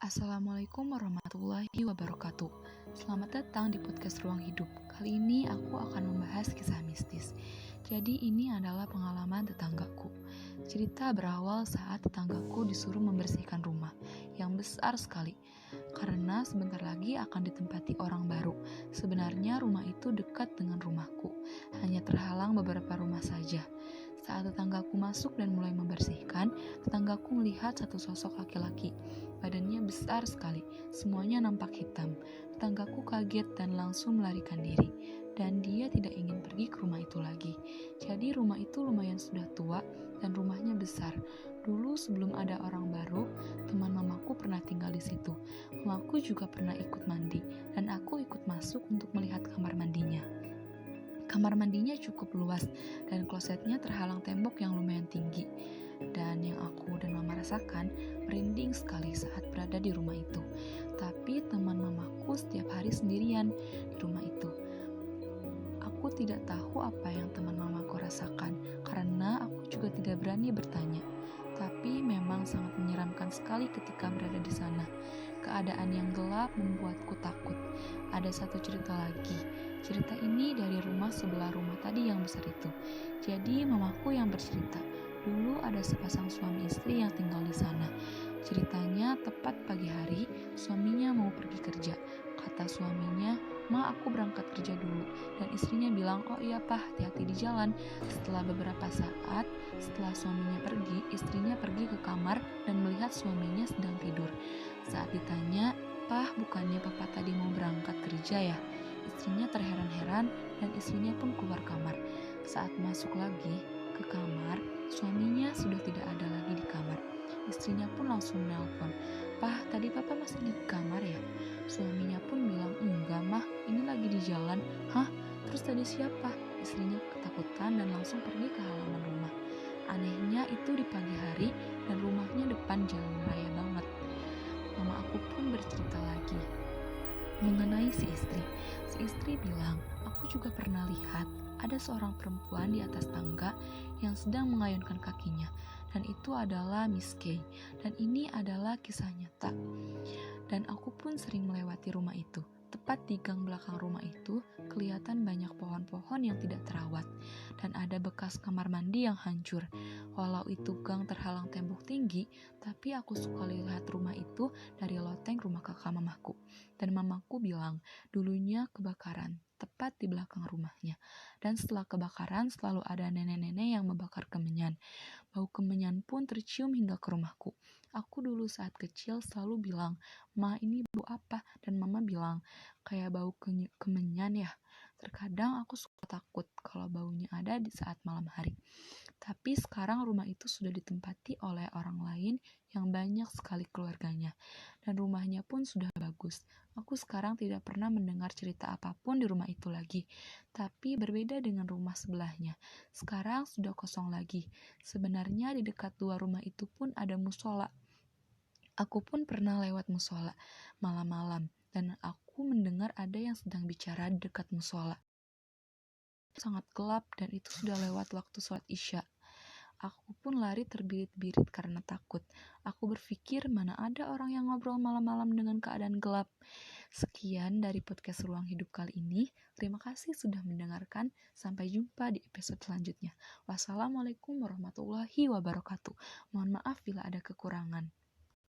Assalamualaikum warahmatullahi wabarakatuh. Selamat datang di podcast Ruang Hidup. Kali ini aku akan membahas kisah mistis. Jadi ini adalah pengalaman tetanggaku. Cerita berawal saat tetanggaku disuruh membersihkan rumah yang besar sekali. Karena sebentar lagi akan ditempati orang baru. Sebenarnya rumah itu dekat dengan rumahku. Hanya terhalang beberapa rumah saja. Saat tetanggaku masuk dan mulai membersihkan, tetanggaku melihat satu sosok laki-laki. Badannya besar sekali, semuanya nampak hitam. Tetanggaku kaget dan langsung melarikan diri. Dan dia tidak ingin pergi ke rumah itu lagi. Jadi rumah itu lumayan sudah tua dan rumahnya besar. Dulu sebelum ada orang baru, teman mamaku pernah tinggal di situ. Mamaku juga pernah ikut mandi, dan aku ikut masuk untuk melihat kamar mandinya. Kamar mandinya cukup luas dan klosetnya terhalang tembok yang lumayan tinggi. Dan yang aku dan mama rasakan, merinding sekali saat berada di rumah itu. Tapi teman mamaku setiap hari sendirian di rumah itu. Aku tidak tahu apa yang teman mamaku rasakan karena aku juga tidak berani bertanya. Tapi memang sangat menyeramkan sekali ketika berada di sana. Keadaan yang gelap membuatku takut. Ada satu cerita lagi. Cerita ini dari rumah sebelah rumah tadi yang besar itu. Jadi mamaku yang bercerita. Dulu ada sepasang suami istri yang tinggal di sana. Ceritanya tepat pagi hari, suaminya mau pergi kerja. Kata suaminya, "Ma, aku berangkat kerja dulu." Dan istrinya bilang, "Oh iya Pak, hati-hati di jalan." Setelah beberapa saat, setelah suaminya pergi, istrinya pergi ke kamar dan melihat suaminya sedang tidur. Saat ditanya, "Pah, bukannya Papa tadi mau berangkat kerja ya?" Istrinya terheran-heran dan istrinya pun keluar kamar. Saat masuk lagi ke kamar, suaminya sudah tidak ada lagi di kamar. Istrinya pun langsung nelpon, "Pah, tadi Papa masih di kamar ya?" Suaminya pun bilang, "Enggak mah, ini lagi di jalan." "Hah? Terus tadi siapa?" Istrinya ketakutan dan langsung pergi ke halaman rumah. Anehnya itu di pagi hari dan rumahnya depan jalan raya banget. Mama aku pun bercerita lagi mengenai si istri. Si istri bilang, "Aku juga pernah lihat ada seorang perempuan di atas tangga yang sedang mengayunkan kakinya. Dan itu adalah Miss Kay. Dan ini adalah kisah nyata. Dan aku pun sering melewati rumah itu. Tepat di gang belakang rumah itu, kelihatan banyak pohon-pohon yang tidak terawat. Dan ada bekas kamar mandi yang hancur. Walau itu gang terhalang tembok tinggi, tapi aku suka lihat rumah itu dari loteng rumah kakak mamaku. Dan mamaku bilang, dulunya kebakaran, tepat di belakang rumahnya. Dan setelah kebakaran, selalu ada nenek-nenek yang membakar kemenyan. Bau kemenyan pun tercium hingga ke rumahku. Aku dulu saat kecil selalu bilang, "Ma, ini bau apa?" Dan mama bilang, "Kayak bau kemenyan ya." Terkadang aku suka takut kalau baunya ada di saat malam hari. Tapi sekarang rumah itu sudah ditempati oleh orang lain yang banyak sekali keluarganya. Dan rumahnya pun sudah bagus. Aku sekarang tidak pernah mendengar cerita apapun di rumah itu lagi. Tapi berbeda dengan rumah sebelahnya. Sekarang sudah kosong lagi. Sebenarnya di dekat dua rumah itu pun ada musola. Aku pun pernah lewat musola malam-malam dan aku mendengar ada yang sedang bicara di dekat musola. Sangat gelap dan itu sudah lewat waktu sholat Isya. Aku pun lari terbirit-birit karena takut. Aku berpikir mana ada orang yang ngobrol malam-malam dengan keadaan gelap. Sekian dari podcast Ruang Hidup kali ini. Terima kasih sudah mendengarkan. Sampai jumpa di episode selanjutnya. Wassalamualaikum warahmatullahi wabarakatuh. Mohon maaf bila ada kekurangan.